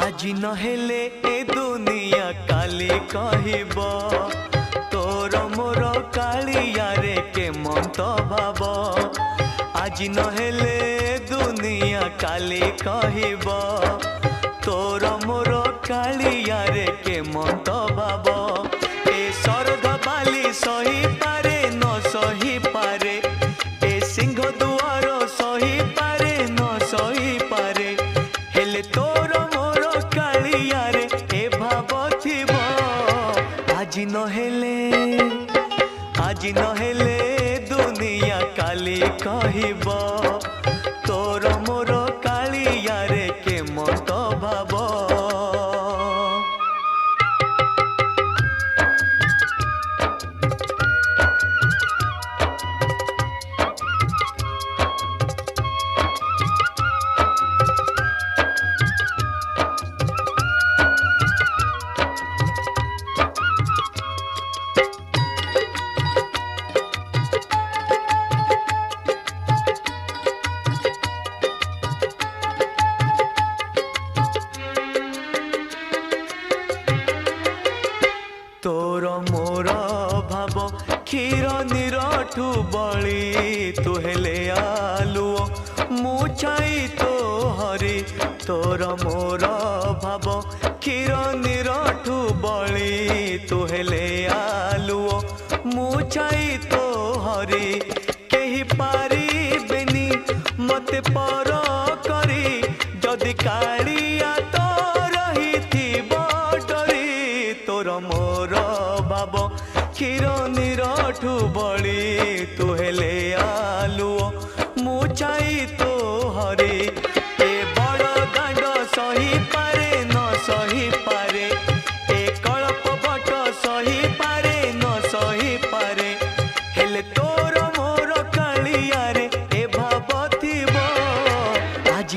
आज नहेले ए दुनिया काली कहब तोर मोर कालिया रे के मंत भाव। आज नहेले दुनिया काली कहब तोर मोर कालिया रे के मंत भाव। ए शरद बाली सही पारे न सही पारे, ए सिंह दुआर सही पारे न सही पारे, हेले तोर मोर कालिया रे ए भाव थिब। आज नहेले दुनिया काली कहब तोर मोर कालिया रे के मत भाव। तोर मोर भाव क्षीर निरठु बली तू हेले आलुओ मुछाई तो हरि। तोर मोर भाव क्षीर निरठु बली तू हेले आलुओ मुछाई तो हरि। केही पारिबेनी मते पर करी जदि कालिया तो रहिथिब डरी। तोर मोर भाव क्षीर निरठु बली तू हेले आलुओ मुछाई तो हरि। ए बड़ दांड सही पारे न सही पारे, ए कल्प बट सही पारे न सही पारे, हेले तोर मोर कालिया रे ए भाव थिब। आज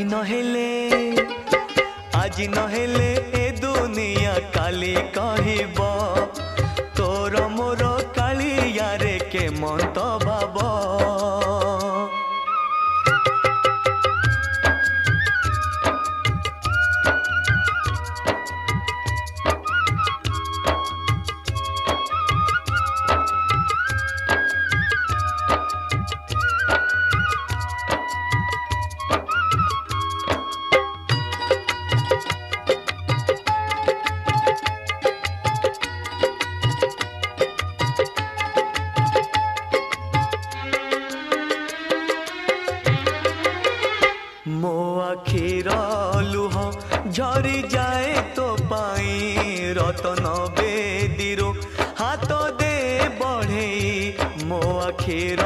नहेले ए दुनिया काली कहब तोर मोर कालिया रे के मंत भाव। मो आखिर लुह झरी जाए तो पाई रतन बेदीरो हाथ दे बढ़े। मो आखिर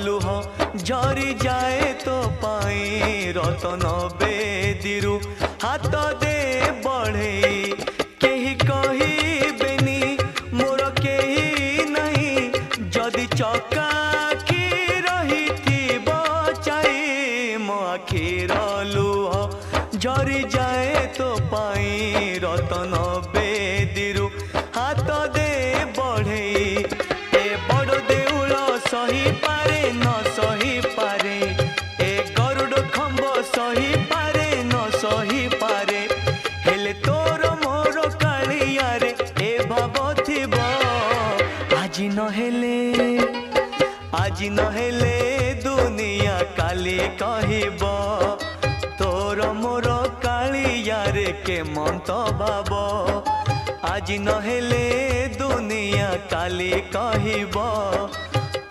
लुह झरी जाए तो पाई रतन बेदीरो हाथ दे बढ़े। केही कहिबेनी मोर केही नहीं जदि चका आखिर लुह झरी जाए तो पाई रतन बेदीरु हाथ दे बढ़े। ए बड़ देउल सही पारे न सही पारे, ए गरुड़ खम्ब सही पारे न सही पारे, हेले तोर मोर कालिया रे ए भाव थिब। आज नहेले दुनिया काली कहब तोर मोर कालिया रे के मंत भाव। आज नहेले दुनिया काली कहब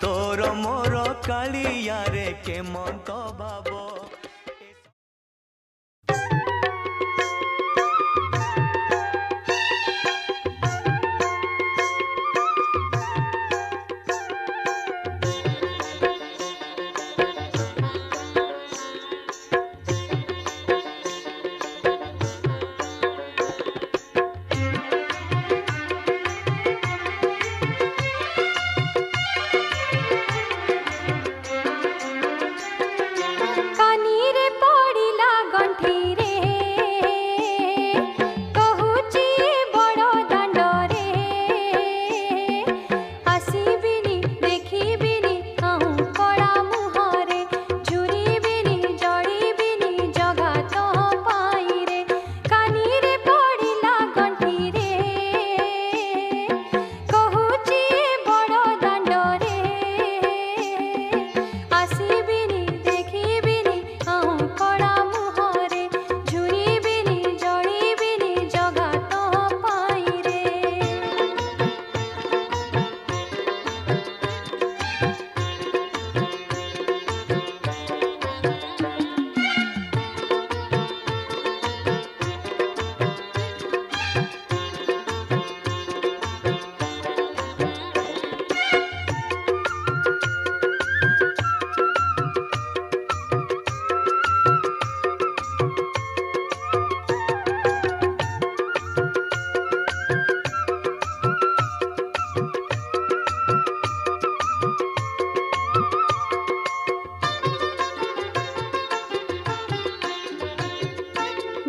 तोर मोर कालिया रे के मंत भाव।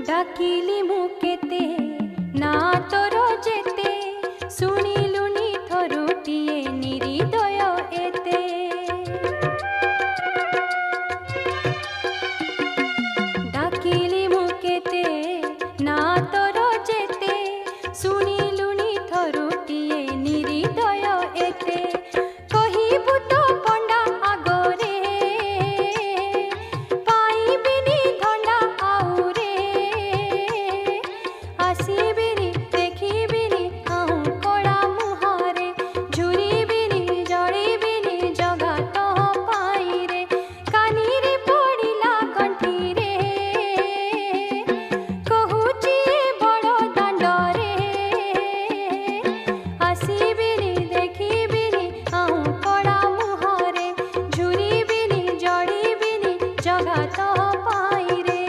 डाकिली मु केते ना तोर जेते शुणिलुनी थरुटिए निरिदय एते डाकिली मु केते ना तोर जेते शुणिलुनी थरुटिए निरिदय एते कहिबु तो पंडा आगरे पाइबिनी धंडा आउरे आसीबिनी देखिबिनी आहु कड़ा मुहरे झुरिबिनी जड़िबिनी जगा तो पाइरे कानीरे पड़िला कंठीरे कहुची बड़ दांडरे आसीबिनी देखिबिनी आहु कड़ा मुहरे झुरिबिनी जड़िबिनी जगा तो पाइरे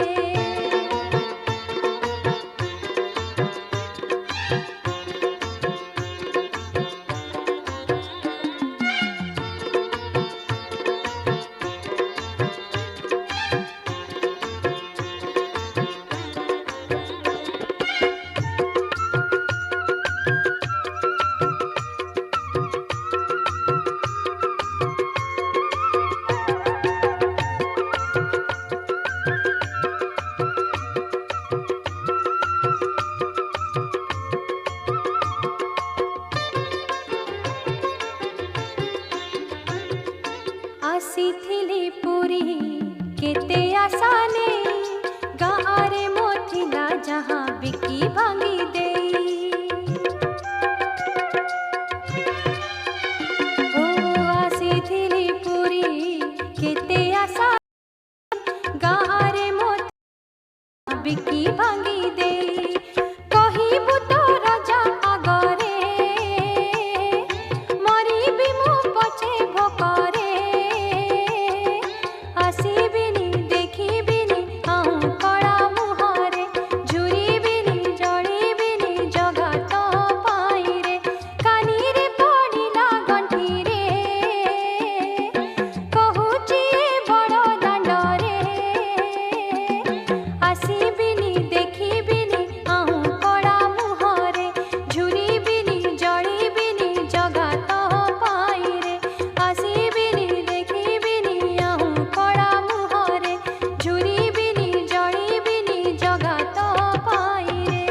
आसीथिली पुरी केते आशा ने गाँरे मोथिला जहाँ बिकी भांगी देई ओ आसीथिली पुरी केते आशा गाँरे मोथिला बिकी भांगी देई कहिबु तो राजा आगरे मरिबि मु पछे भोकरे आसीबिनी देखिबिनी आहु कड़ा मुहरे झुरिबिनी जड़िबिनी जगा तो पाइरे कानीरे पड़िला गंठीरे कहुची बड़ दांडरे आसीबिनी देखिबिनी आहु कड़ा मुहरे झुरिबिनी जड़िबिनी जगा तो पाइरे आसीबिनी देखिबिनी आहु कड़ा मुहरे झुरिबिनी जड़िबिनी जगा तो पाइरे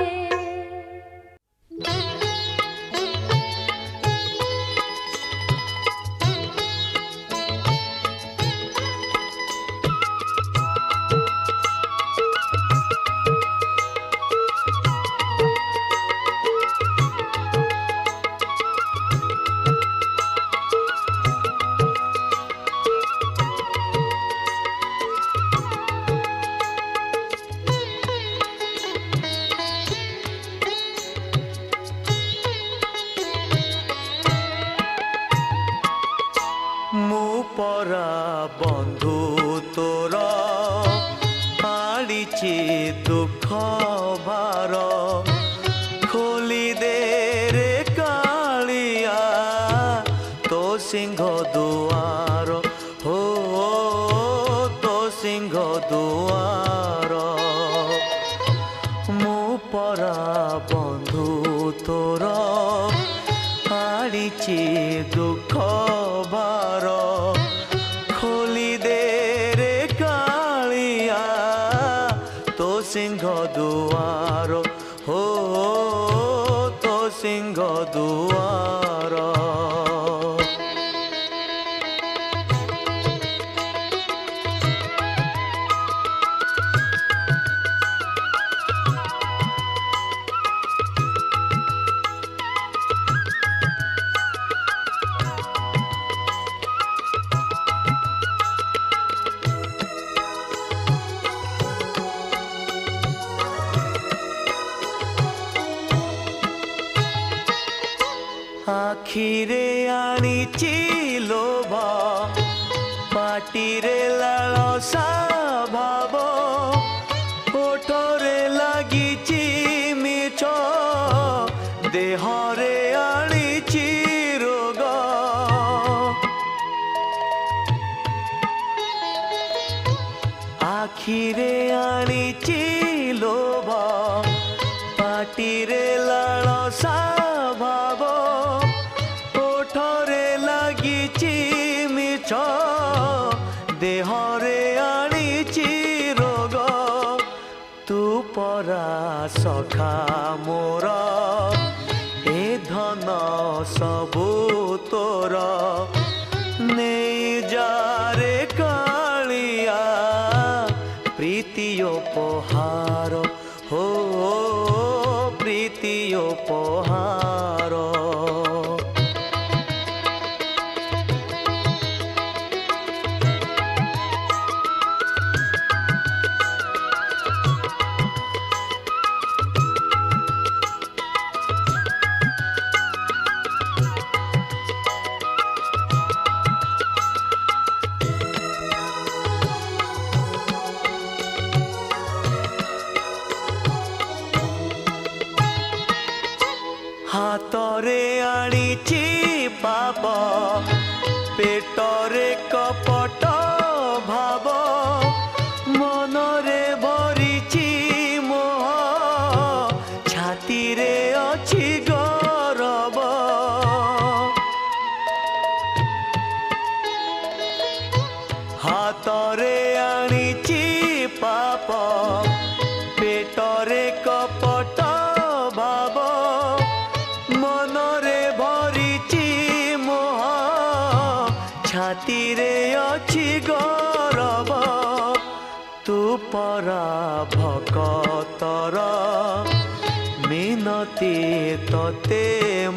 मु परा बंधु तोर आड़िची दुख भार खोली दे रे कालिया तो सिंह दुआर हो तो सिंह दुआर मु परा बंधु तोर आड़िची दुख भार खोली दे रे कालिया तो सिंह दुआर हो तो सिंह दुआर आखिरे आनिची लोभ पाटिरे लालसा भाव ओठरे लागिची मिछ देहरे आनिची रोग आखिरे आनिची लोभ परा सखा मोर ए धन सबु तोर नहीं जा रे कालिया प्रीति उपहार हो प्रीति उपहार। हातरे आनीची पाप पेटरे कपट भाव मनरे भरिची मोह छाती रे अछि गौरव। हातरे आनीची पाप पेटरे कपट भाव मनरे भरिची मोह छाती रे अछि गौरव। तू परा भकतर मिनती तते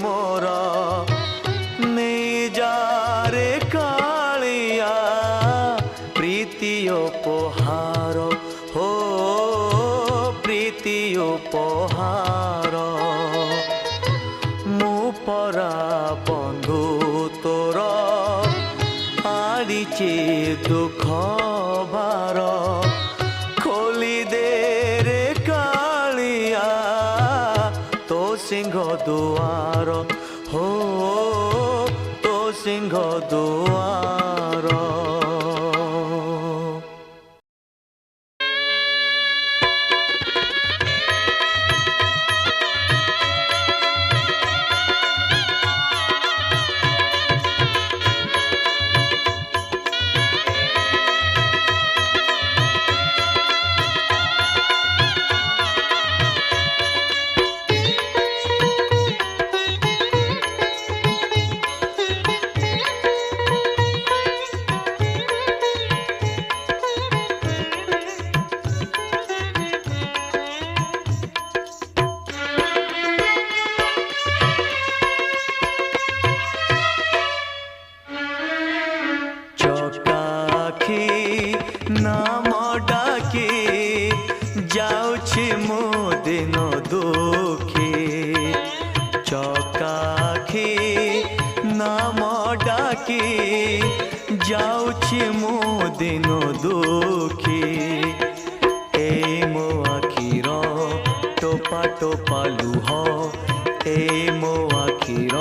मोर नहीं जा रे कालिया प्रीति उपहार हो प्रीति उपहार। परा बंधु तोर आड़ीची दुख भार खोली दे रे कालिया तो सिंह दुआर हो तो सिंह दुआर। नाम डाकी जाऊछि मो दिन दुखी चकाखी नाम डाकी जाऊछि मो दिन दुखी ए मो आखिर टोपा टोपा लुह ए मो आखिर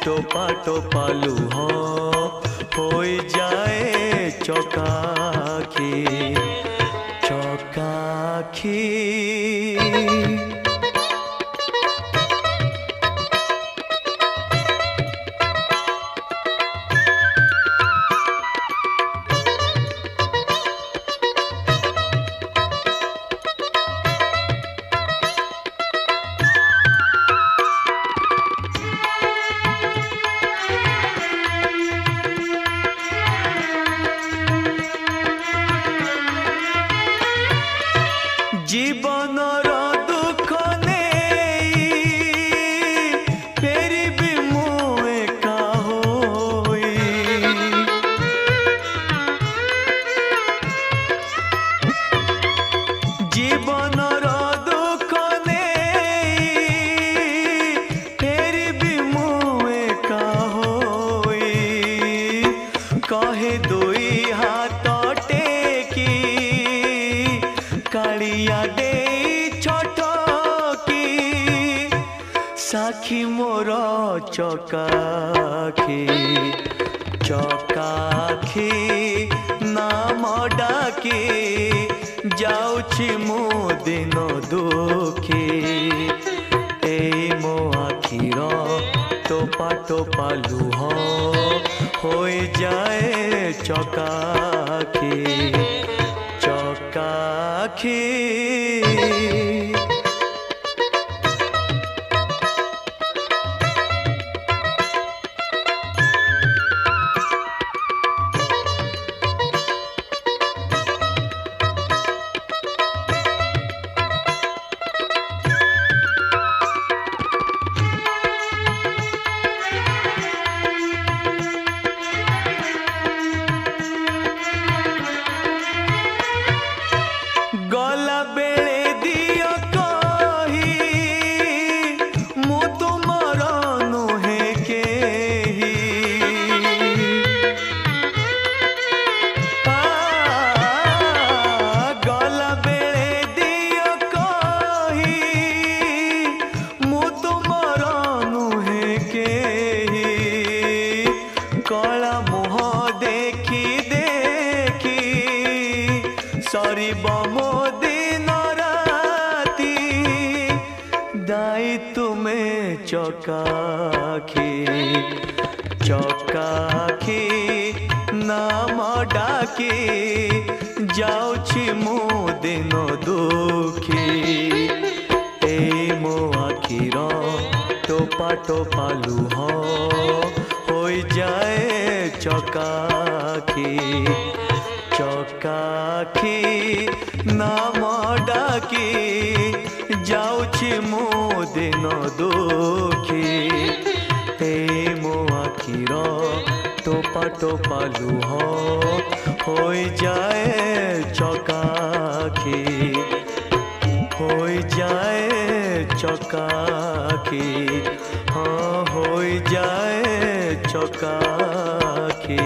टोपा टोपा लुह होई जाए चकाखी चकाखी। जीवनर दुख नहीं फेरिबी मु एका होई जीवनर दुख नहीं फेरिबी मु एका होई कहे दुई हाथ टेकी कालिया दे छटकी साखी मोर चकाखी चकाखी नाम डाकी जाऊछि मो दिन दुखी ए मो आखिर टोपा टोपा लुह होई जाए चकाखी चकाखी। ଆଖି ଗଲା ବେଳେ ଦିଅ କହି ମୁଁ ତୁମର ନୁହେଁ କେହି ଗଲା ବେଳେ ଦିଅ କହି ମୁଁ ତୁମର ନୁହେଁ କେହି କଳା ମୁହଁ ଦେଖି ଦେଖି ସରିବ ମୋ ଦିନ ରାତି ଦାଇ ତୁମେ ଚକାଖି ଚକାଖି ନାମ ଡାକି ଯାଉଛି ମୁଁ ଦିନ ଦୁଃଖୀ ଏଇ ମୋ ଆଖିର ଟୋପା ଟୋପା ଲୁହ ହୋଇଯାଏ ଚକାଖି ଚକାଖି ନାମ ଡାକି ଯାଉଛି ମୁଁ ଦିନ ଦୁଃଖୀ ଏଇ ମୋ ଆଖିର ଟୋପା ଟୋପା ଲୁହ ହୋଇଯାଏ ଚକାଖି ହୋଇଯାଏ ଚକାଖି ହଁ ହୋଇଯାଏ ଚକାଖି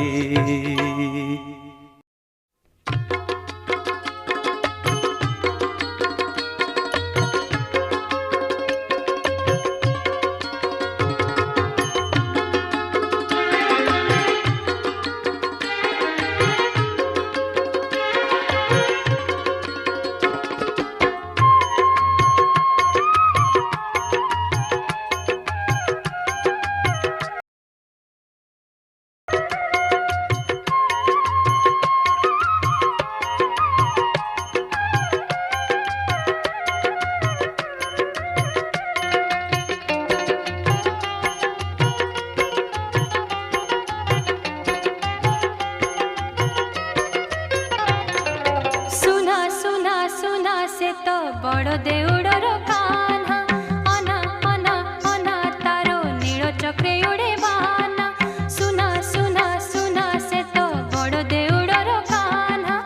बड़ देउड़र कान्हा अना अना अना तारो नील चक्रे उड़े बाना सुना सुना सुना से तो बड़ देउड़र कान्हा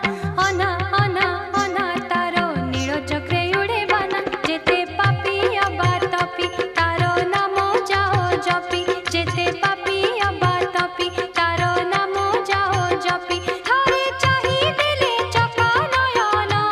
अना अना अना तारो नील चक्रे उड़े बाना जेते पापी अबा तपी तारो नाम जाओ जपी जेते पापी अबा तपी तारो नाम जाओ जपी थारे चाही देले चका नयना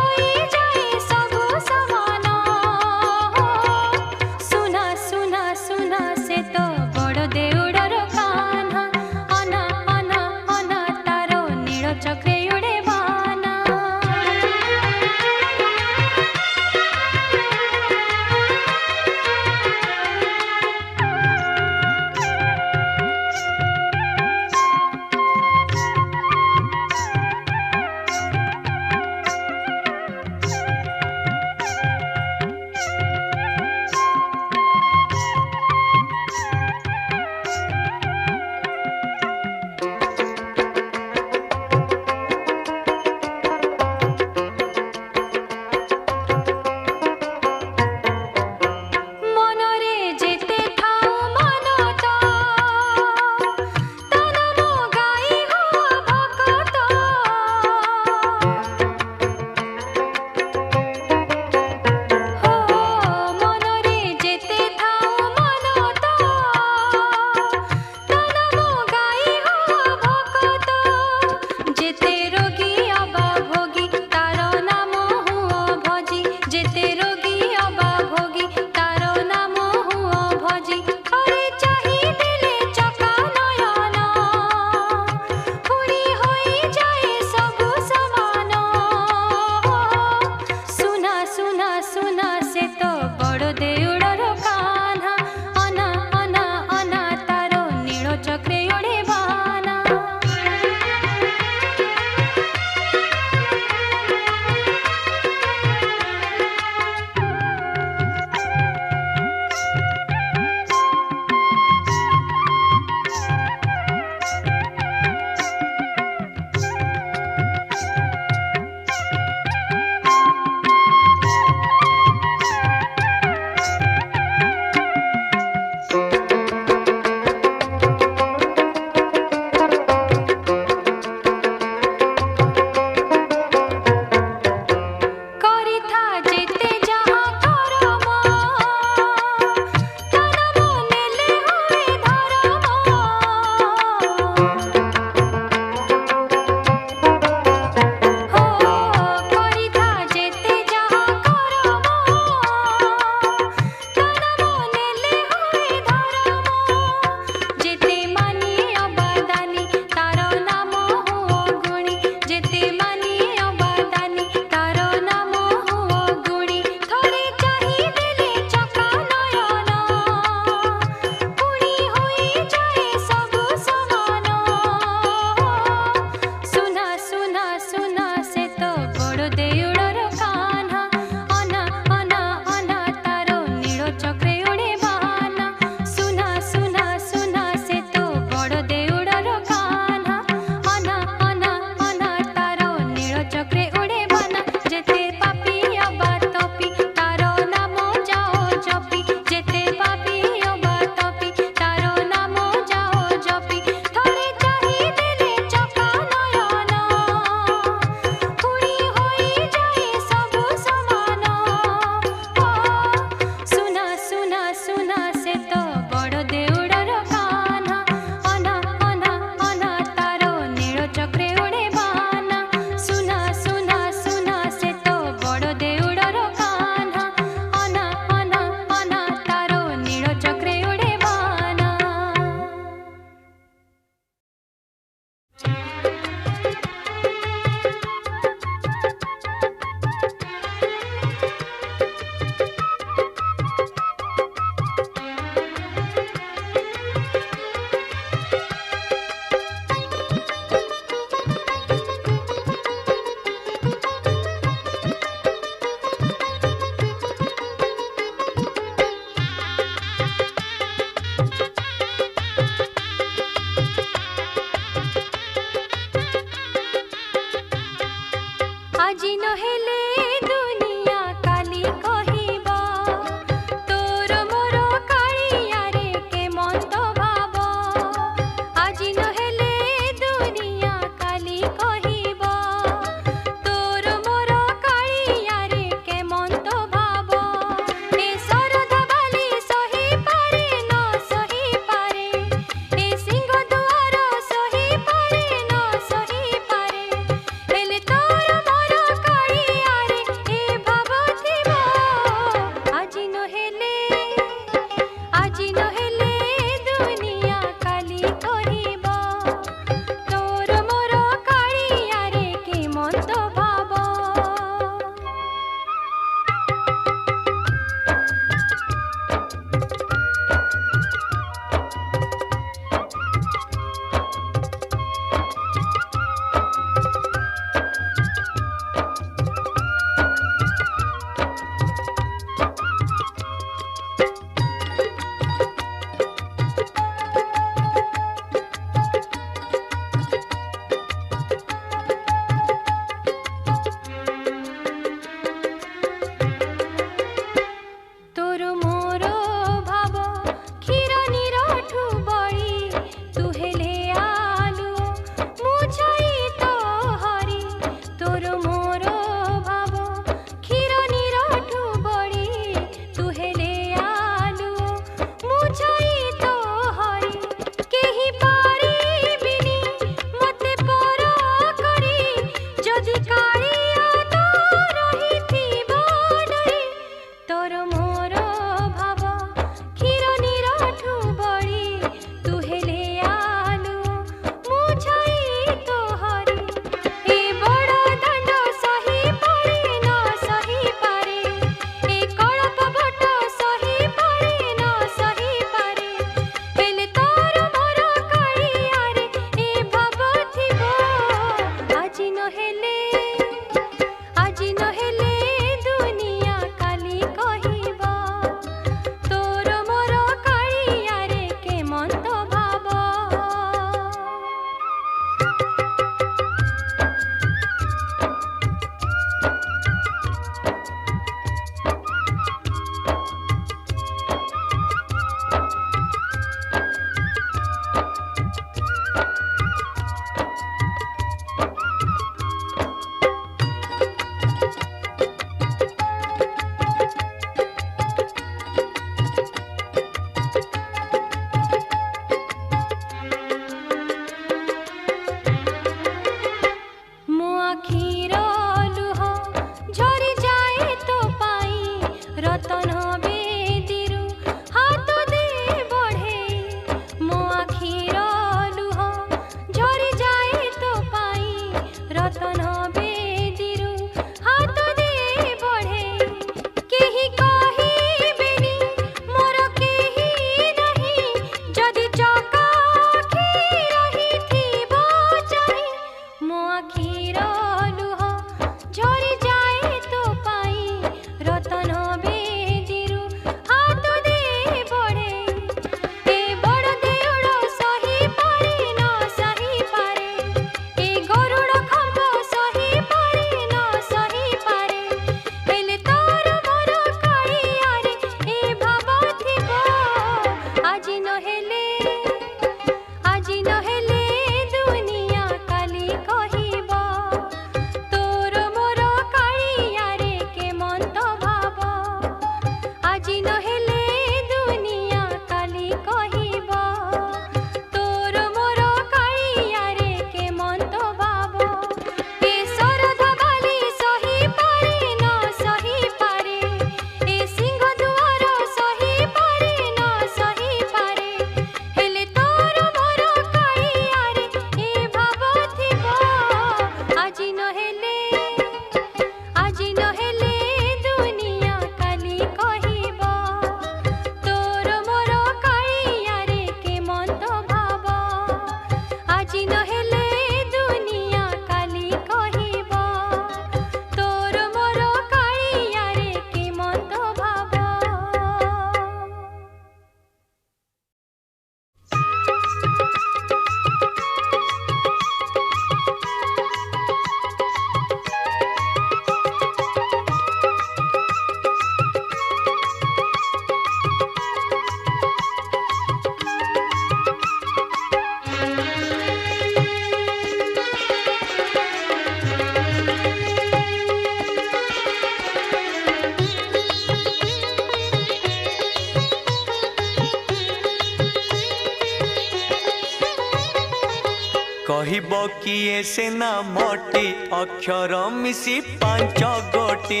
କହିବ କିଏ ସେ ନାମଟି ଅକ୍ଷର ମିଶି ପାଞ୍ଚ ଗୋଟି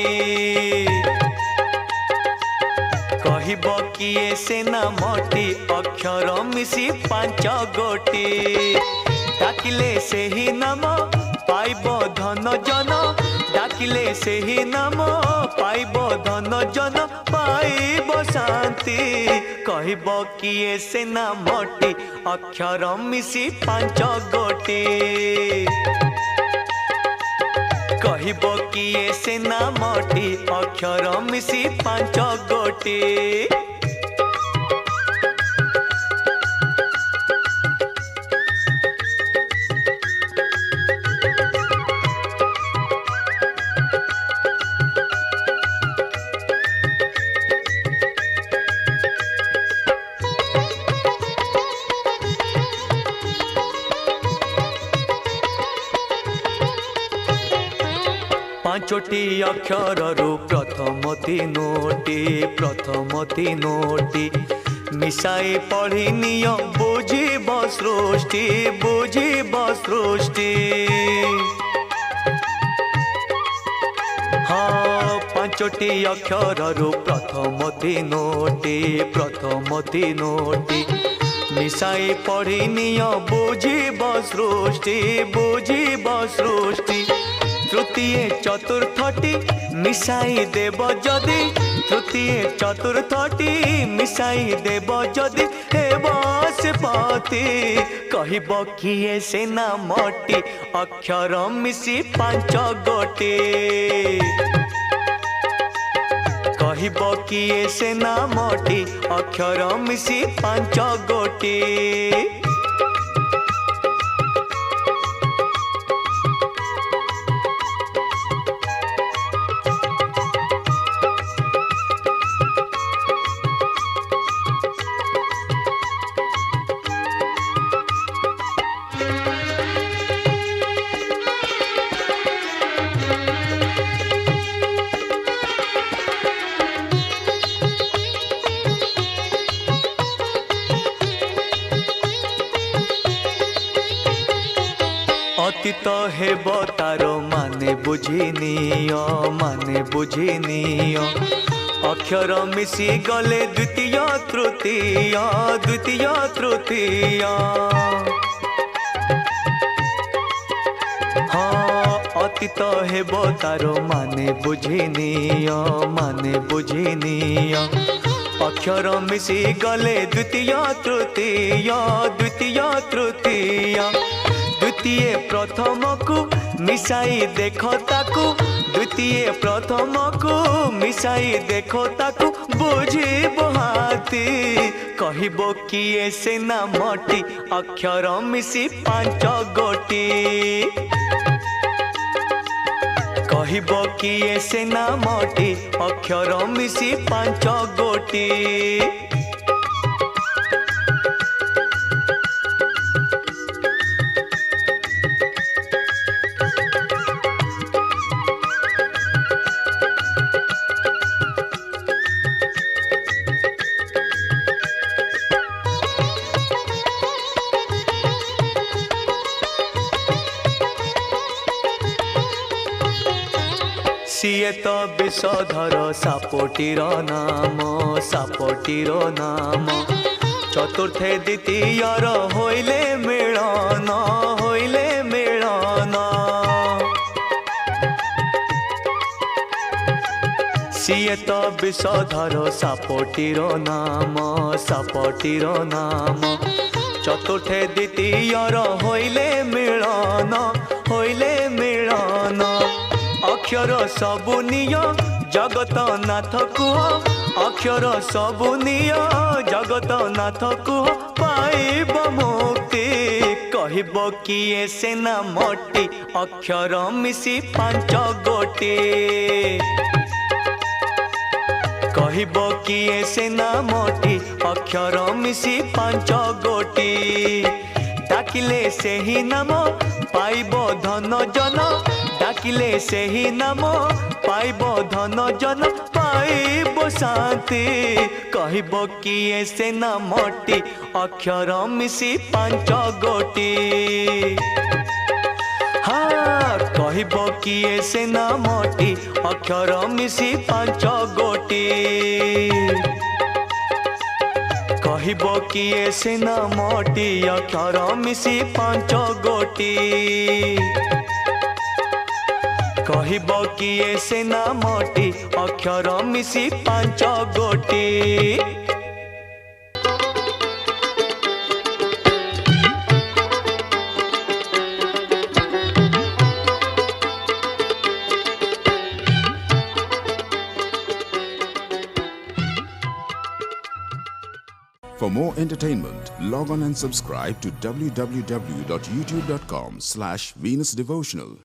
କହିବ କିଏ ସେ ନାମଟି ଅକ୍ଷର ମିଶି ପାଞ୍ଚ ଗୋଟି ଡାକିଲେ ସେହି ନାମ ପାଇବ ଧନ ଜନ ଡାକିଲେ ସେହି ନାମ ପାଇବ ଧନ ଜନ ପାଇବ ଶାନ୍ତି କହିବ କିଏ ସେ ନାମଟି ଅକ୍ଷର ମିଶି ପାଞ୍ଚ ଗୋଟି କହିବ କିଏ ସେ ନାମଟି ଅକ୍ଷର ମିଶି ପାଞ୍ଚ ଗୋଟି ପାଞ୍ଚଟି ଅକ୍ଷରରୁ ପ୍ରଥମ ତିନୋଟି ମିଶାଇ ପଢ଼ି ନିଅ ବୁଝିବ ସୃଷ୍ଟି ହଁ ପାଞ୍ଚଟି ଅକ୍ଷରରୁ ପ୍ରଥମ ତିନୋଟି ମିଶାଇ ପଢ଼ି ନିଅ ବୁଝିବ ସୃଷ୍ଟି तृतीय चतुर्थटी मिसाई देव जदि तृतीय चतुर्थटी मिसाई देव जदि हेब से पति कहब किए से नामटी अक्षर मिसी पांच गोटी कहब किए से नामटी अक्षर मिसी पांच गोटी अतीत हेब तार माने बुझिनिय अक्षर मिसी गले द्वितीय तृतीय हाँ अतीत हेब तार माने बुझिनिय अक्षर मिसी गले द्वितीय तृतीय द्वितीय प्रथम को मिसाई देखो ताकू द्वितीय प्रथम को मिसाई देखो ताकू बुझिबो हाथी कहबो किए से नामटी अक्षर मिसी पांच गोटी कहबो किए से नामटी अक्षर मिसी पांच गोटी सीए तो विषधर सापोटीर नाम चतुर्थे द्वितीय होइले मिलन सीए तो विषधर सापोटीर नाम चतुर्थे द्वितीय होइले मिलन अक्षर सबुनिय जगत नाथ कुह अक्षर सबुनिय जगत नाथ कुह पाइब मुक्ति कहब किए से नामटी अक्षर मिसी पांच गोटी कहब किए से नामटी अक्षर मिसी पांच गोटी डाकिले सेही नाम पाइब धन जन डाकिले सेही नाम पाइब धन जन पाइब शांति कहब किए से नामटी अक्षर मिसी पांच गोटी हाँ कहब किए से नामटी अक्षर मिसी पांच गोटी कहब किए से नामटी अक्षर मिसी पांच गोटी कहब किए से नामटी अक्षर मिसी पांच गोटी For more entertainment, log on and subscribe to www.youtube.com/Venus Devotional.